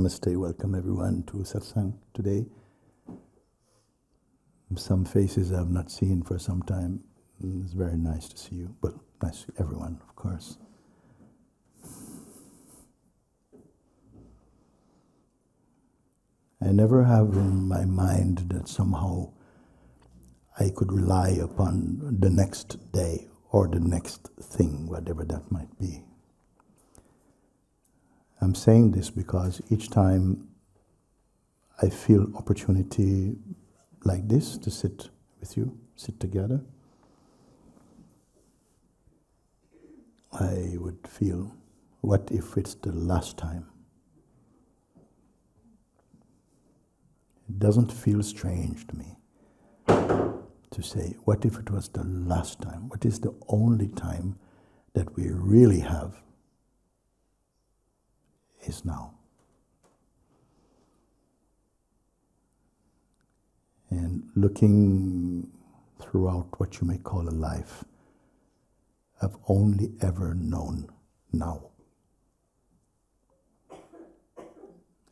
Namaste, welcome everyone to Satsang today. Some faces I have not seen for some time. It's very nice to see you. Well, nice to see everyone, of course. I never have in my mind that somehow I could rely upon the next day or the next thing, whatever that might be. I'm saying this because each time I feel opportunity like this to sit with you, sit together, I would feel, what if it's the last time? It doesn't feel strange to me to say, what if it was the last time? What is the only time that we really have is now. And looking throughout what you may call a life, I've only ever known now.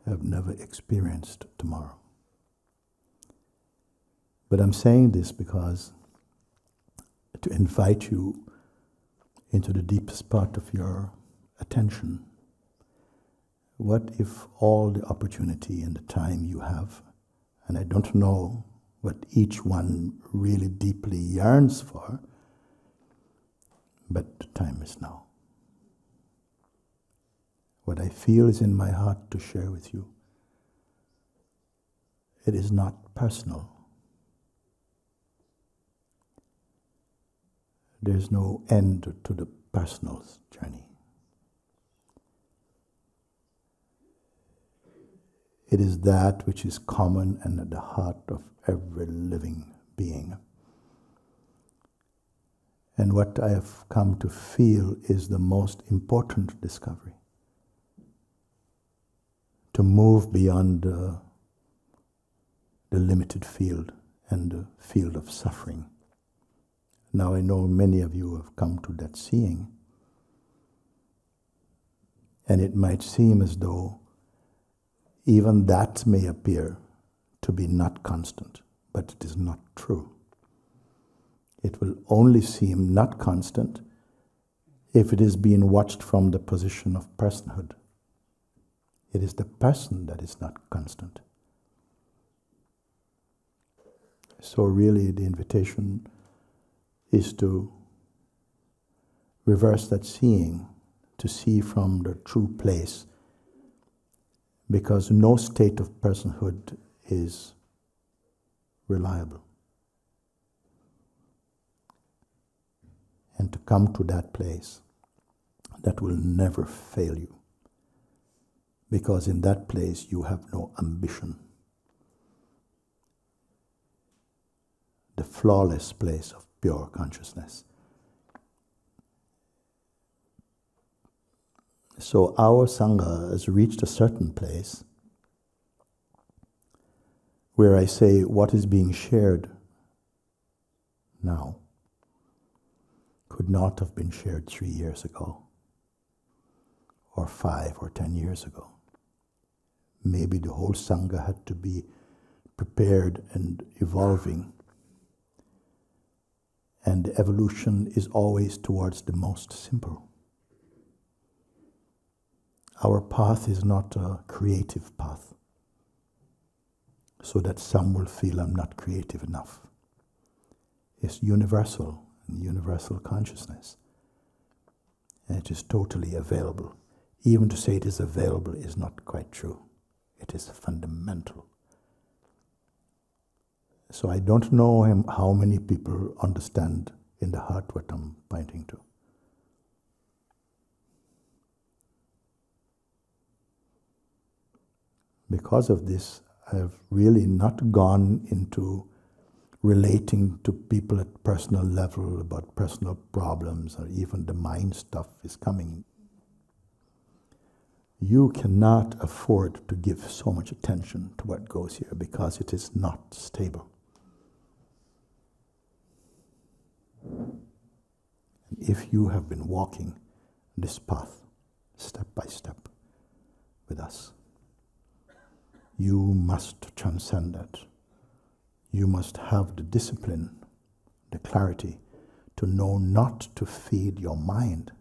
I've never experienced tomorrow. But I'm saying this because to invite you into the deepest part of your attention. What if all the opportunity and the time you have, and I don't know what each one really deeply yearns for, but the time is now. What I feel is in my heart to share with you. It is not personal. There's no end to the personal journey. It is that which is common and at the heart of every living being. And what I have come to feel is the most important discovery. To move beyond the limited field and the field of suffering. Now I know many of you have come to that seeing. And it might seem as though even that may appear to be not constant, but it is not true. It will only seem not constant if it is being watched from the position of personhood. It is the person that is not constant. So really the invitation is to reverse that seeing, to see from the true place, because no state of personhood is reliable. And to come to that place that will never fail you, because in that place you have no ambition. The flawless place of pure consciousness. So our Sangha has reached a certain place where I say what is being shared now could not have been shared 3 years ago, or 5 or 10 years ago. Maybe the whole Sangha had to be prepared and evolving. And the evolution is always towards the most simple. Our path is not a creative path, so that some will feel I'm not creative enough. It's universal, and universal consciousness. And it is totally available. Even to say it is available is not quite true. It is fundamental. So I don't know how many people understand in the heart what I'm pointing to. Because of this, I've really not gone into relating to people at personal level about personal problems, or even the mind stuff is coming. You cannot afford to give so much attention to what goes here because it is not stable. If you have been walking this path step by step with us, you must transcend that. You must have the discipline, the clarity, to know not to feed your mind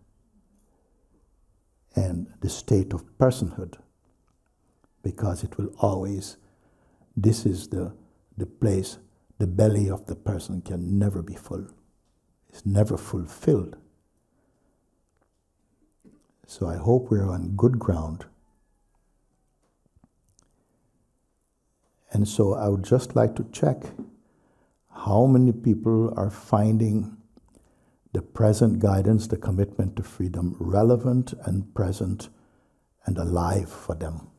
and the state of personhood, because it will always, this is the place, the belly of the person can never be full. It's never fulfilled. So I hope we're on good ground. And so I would just like to check how many people are finding the present guidance, the commitment to freedom, relevant and present and alive for them.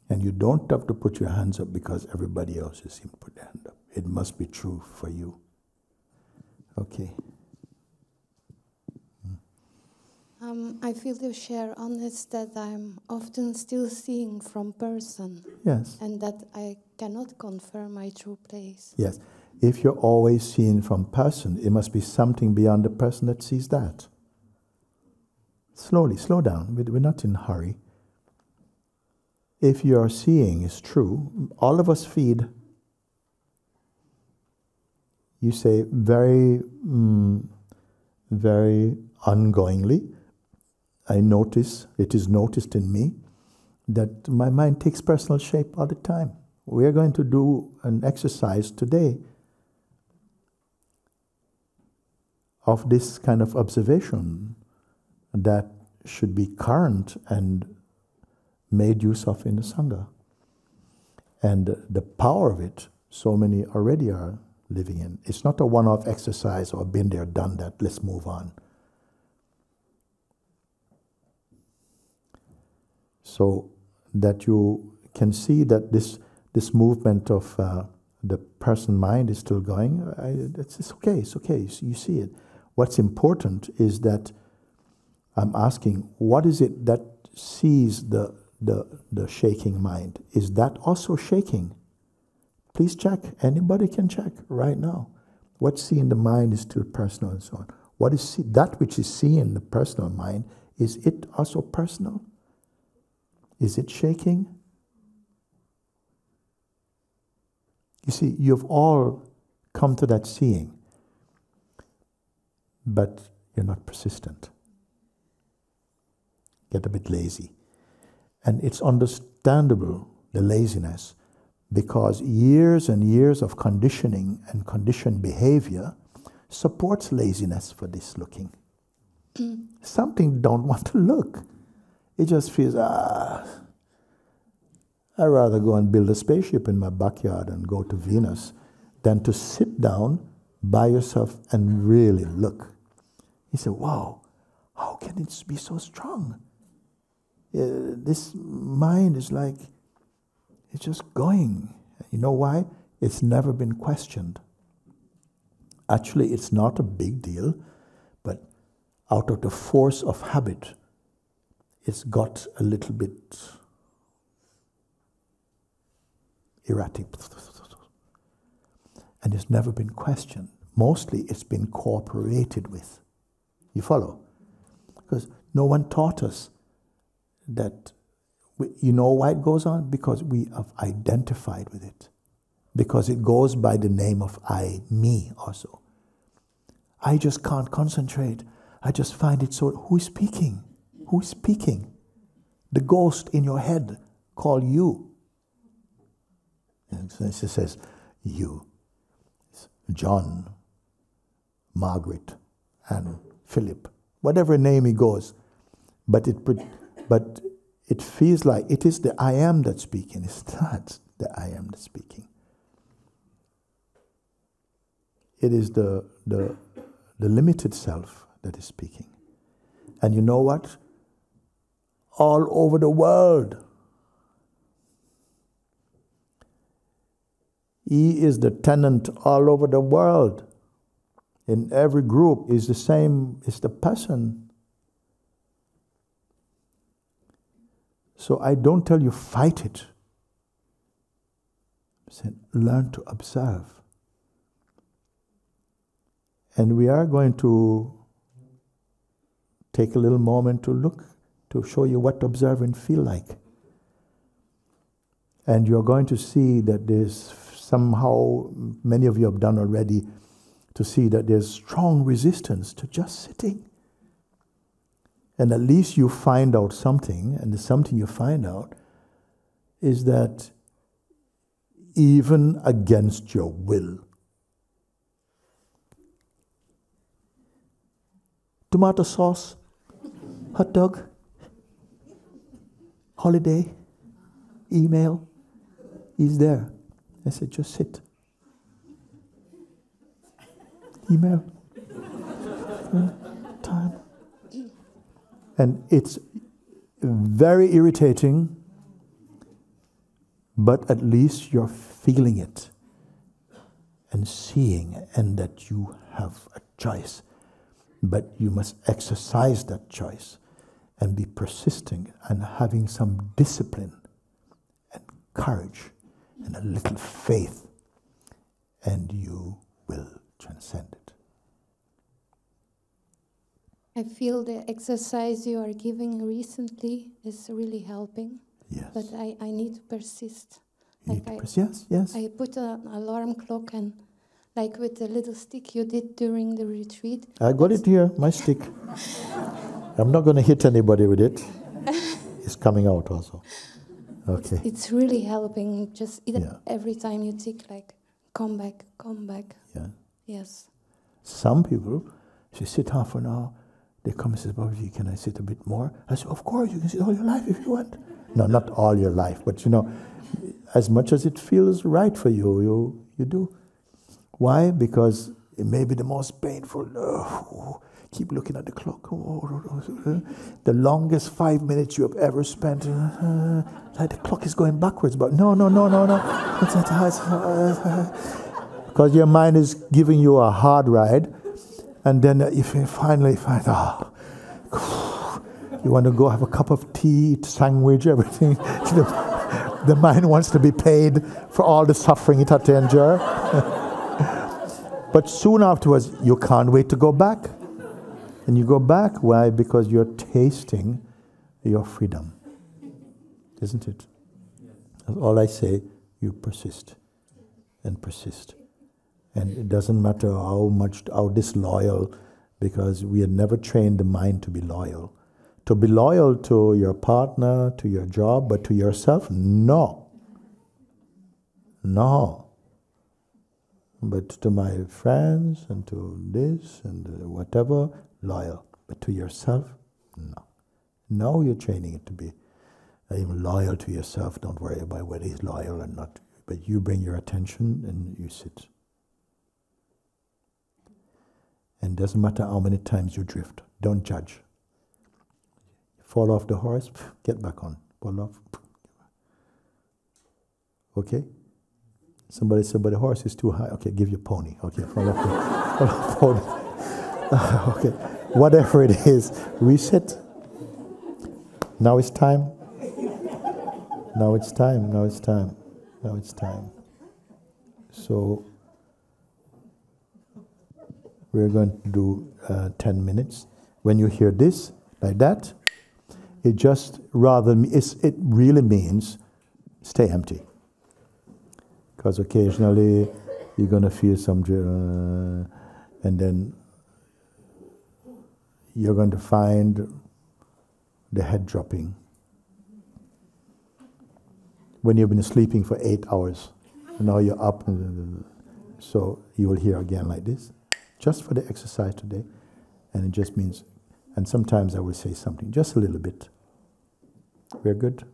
And you don't have to put your hands up because everybody else has seen put their hand up. It must be true for you. Okay. I feel to share honest that I'm often still seeing from person. Yes. And that I cannot confirm my true place. Yes. If you're always seeing from person, it must be something beyond the person that sees that. Slowly, slow down. We're not in a hurry. If your seeing is true, all of us feed. You say very, very ongoingly, I notice, it is noticed in me, that my mind takes personal shape all the time. We are going to do an exercise today of this kind of observation that should be current and made use of in the Sangha. And the power of it, so many already are living in. It's not a one-off exercise or been there, done that, let's move on. So that you can see that this movement of the person mind is still going. It's okay, it's okay, you see it. What's important is that I'm asking, what is it that sees the shaking mind? Is that also shaking? Please check. Anybody can check right now. What's seen in the mind is still personal and so on. What is that which is seen in the personal mind, is it also personal? Is it shaking? You see, you've all come to that seeing, but you're not persistent. Get a bit lazy. And it's understandable, the laziness, because years and years of conditioning and conditioned behavior supports laziness for this looking. Something don't want to look. It just feels, I'd rather go and build a spaceship in my backyard and go to Venus than to sit down by yourself and really look. You say, wow, how can it be so strong? This mind is like, it's just going. You know why? It's never been questioned. Actually, it's not a big deal, but out of the force of habit, it's got a little bit erratic. And it's never been questioned. Mostly it's been cooperated with. You follow? Because no one taught us that. You know why it goes on? Because we have identified with it. Because it goes by the name of I, me also. I just can't concentrate. I just find it so... Who is speaking? Who is speaking? The ghost in your head called you. And so it says, you. It's John, Margaret, and Philip. Whatever name he goes. But it feels like it is the I am that's speaking. It's not the I am that's speaking. It is the limited self that is speaking. And you know what? All over the world, he is the tenant all over the world. In every group is the same, is the person. So I don't tell you fight it. I said, learn to observe. And we are going to take a little moment to look, to show you what observing feel like. And you're going to see that there's somehow, many of you have done already, to see that there's strong resistance to just sitting. And at least you find out something, and the something you find out is that even against your will, tomato sauce, hot dog, holiday, email is there. I said, just sit. Email, time. And it's very irritating, but at least you're feeling it and seeing, and that you have a choice. But you must exercise that choice and be persisting and having some discipline and courage and a little faith, and you will transcend it. I feel the exercise you are giving recently is really helping. Yes. But I need to persist. Yes. I put an alarm clock, and like with the little stick you did during the retreat. I got it here, my stick. I'm not going to hit anybody with it. It's coming out also. Okay. It's really helping. Just every time you tick, like, come back. Yeah. Yes. Some people, if you sit half an hour, they come and say, Babaji, can I sit a bit more? I say, of course, you can sit all your life if you want. No, not all your life, but as much as it feels right for you, you do. Why? Because it may be the most painful. Keep looking at the clock. The longest 5 minutes you have ever spent. Like the clock is going backwards, but no. Because your mind is giving you a hard ride, and then if you finally find, you want to go have a cup of tea, eat sandwich, everything. The mind wants to be paid for all the suffering it had to endure. But soon afterwards, you can't wait to go back. And you go back, why? Because you're tasting your freedom. Isn't it? That's all I say, you persist and persist. And it doesn't matter how disloyal, because we had never trained the mind to be loyal. To be loyal to your partner, to your job, but to yourself, no. But to my friends and to this and whatever, loyal. But to yourself, no. Now you're training it to be even loyal to yourself. Don't worry about whether he's loyal or not. But you bring your attention and you sit. And it doesn't matter how many times you drift. Don't judge. Fall off the horse, get back on. Fall off. Okay? Somebody said, but the horse is too high. Okay, give you a pony. Okay, fall off the pony. Okay, whatever it is, reset. Now it's time. Now it's time. So, we're going to do 10 minutes. When you hear this, like that, it really means stay empty. Because occasionally you're going to feel some, and then you're going to find the head dropping. When you've been sleeping for 8 hours, now you're up, so you will hear again like this, just for the exercise today, and it just means, and sometimes I will say something, just a little bit. We're good?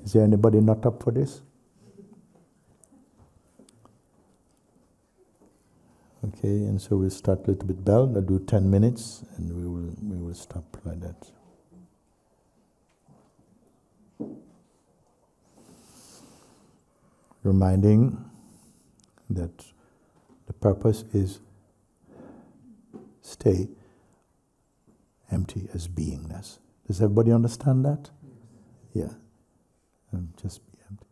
Is there anybody not up for this? Okay, and so we'll start a little bit bell. I'll do 10 minutes, and we will stop like that. Reminding that the purpose is stay empty as beingness. Does everybody understand that? Yeah. And just be empty.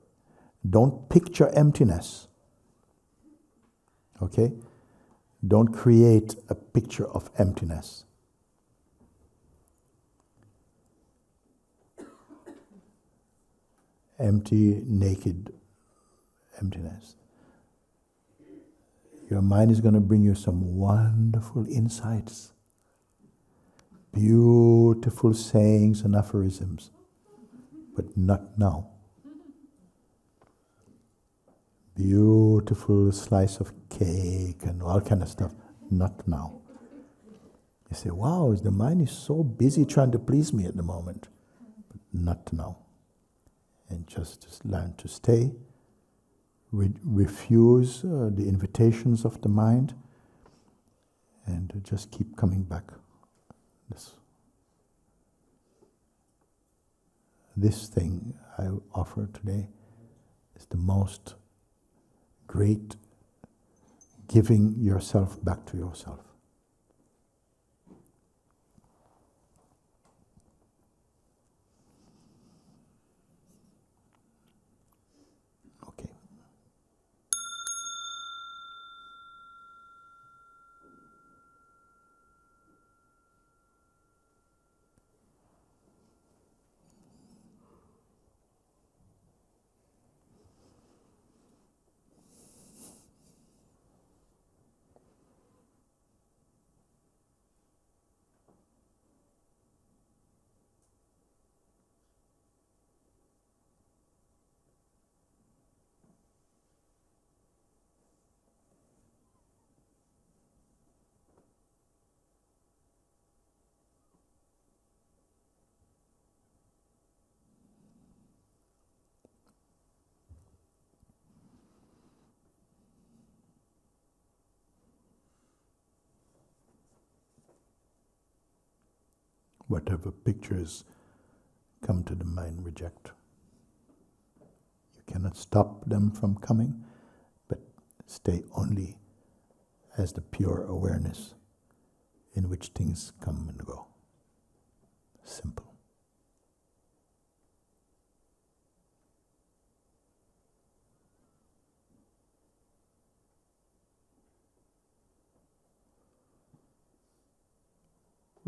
Don't picture emptiness. Okay? Don't create a picture of emptiness. empty, naked emptiness. Your mind is going to bring you some wonderful insights, beautiful sayings and aphorisms, but not now. Beautiful slice of cake and all kind of stuff, not now. You say, wow, the mind is so busy trying to please me at the moment, but not now. And just learn to stay, refuse the invitations of the mind, and just keep coming back. This thing I offer today is the most great giving yourself back to yourself. Okay. Whatever pictures come to the mind, reject. You cannot stop them from coming, but stay only as the pure awareness in which things come and go. Simple.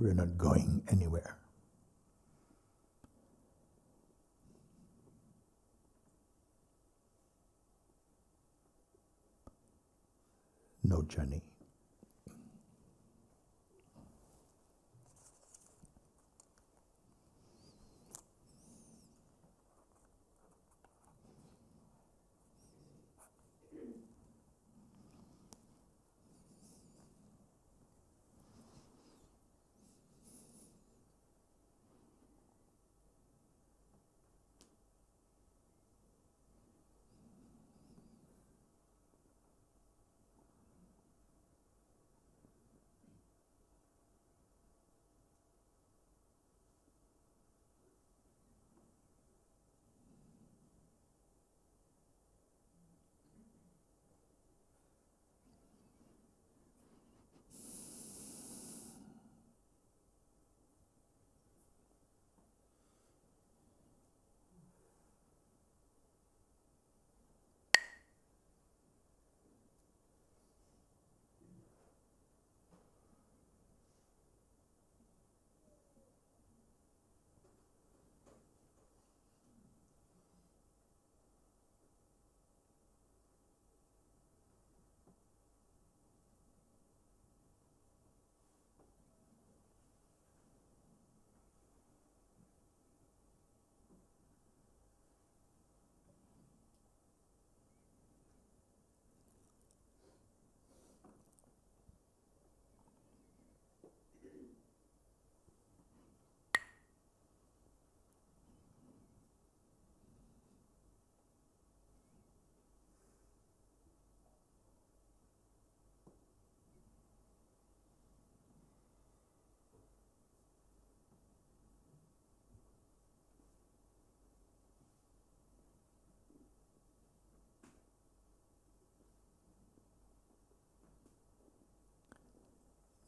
We're not going anywhere. No journey.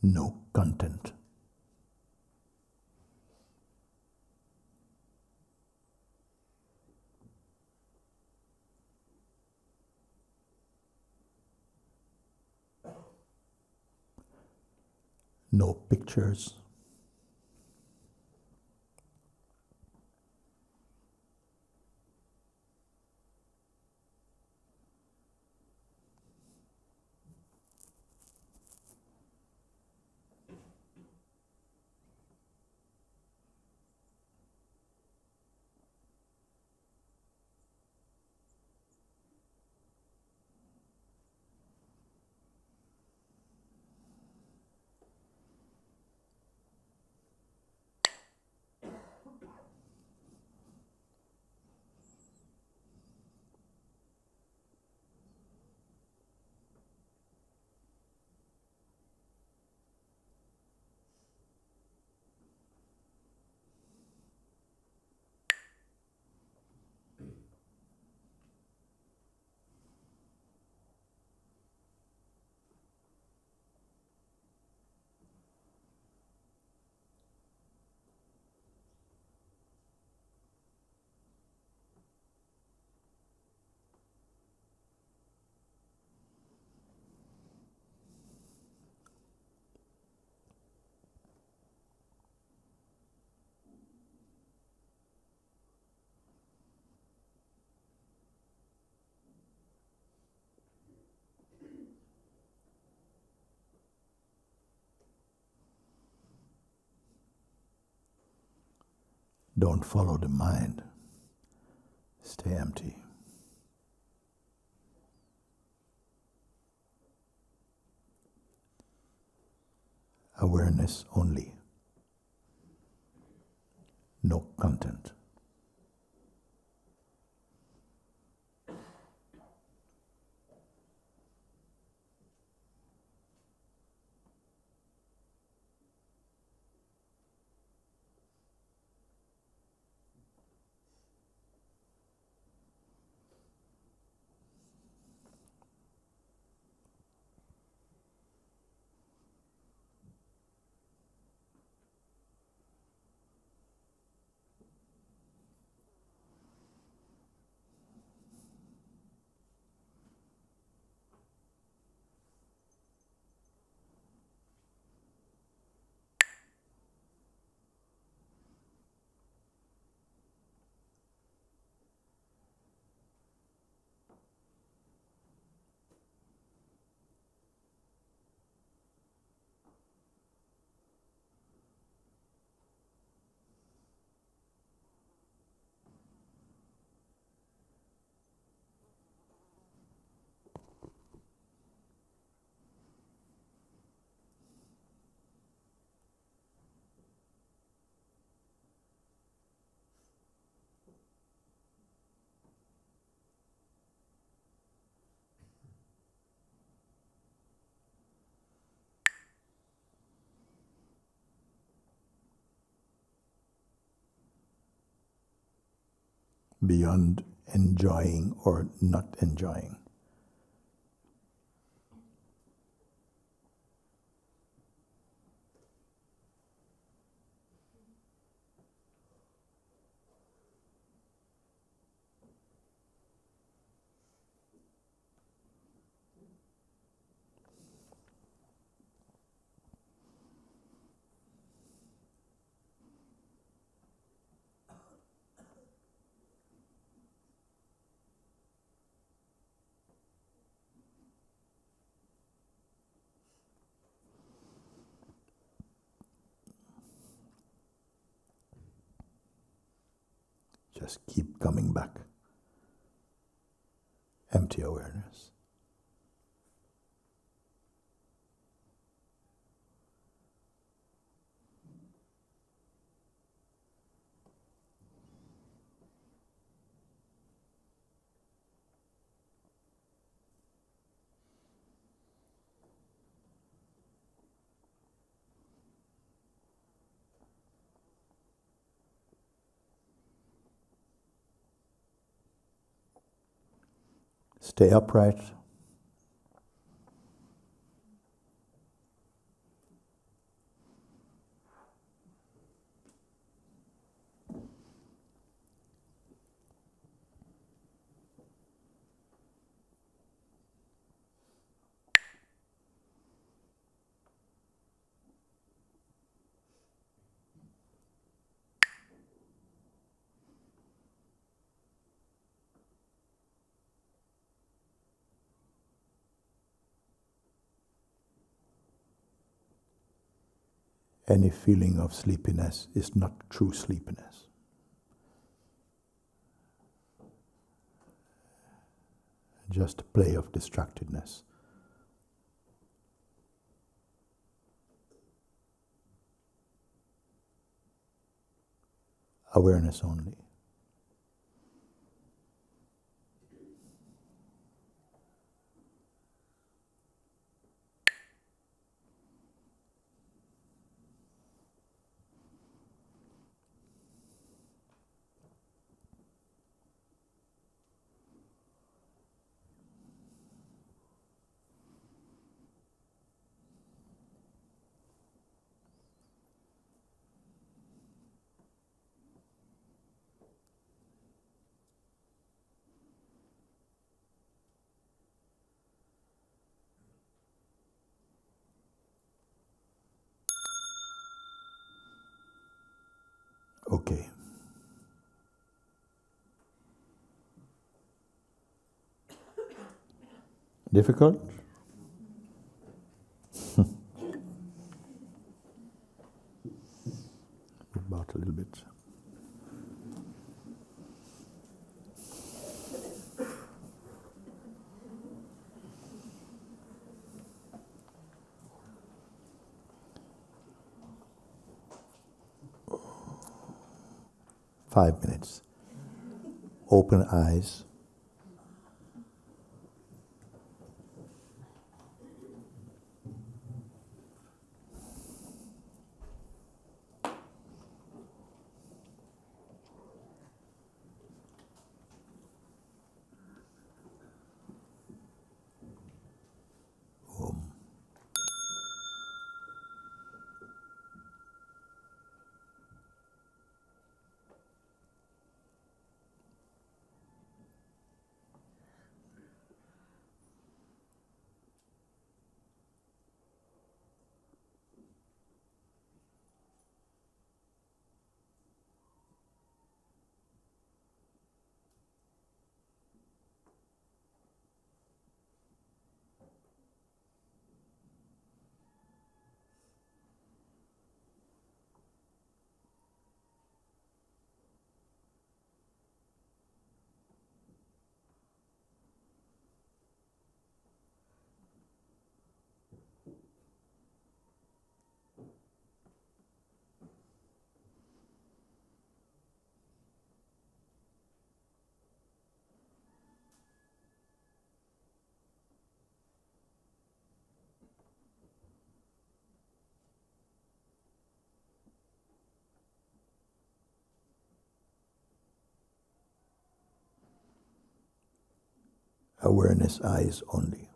No content. No pictures. Don't follow the mind. Stay empty. Awareness only. No content. Beyond enjoying or not enjoying. Just keep coming back. Empty awareness. Stay upright. Any feeling of sleepiness is not true sleepiness. Just a play of distractedness. Awareness only. Okay. Difficult? About a little bit. 5 minutes. Open eyes. Awareness eyes only.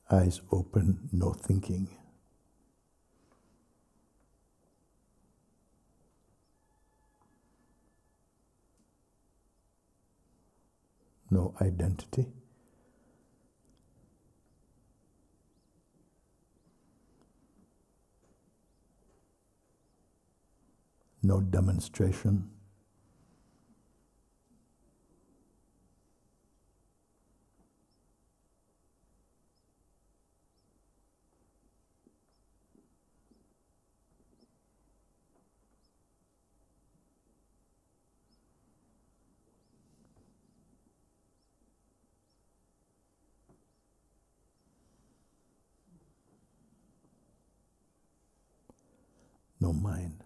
Eyes open, no thinking. No identity. No demonstration. no mind.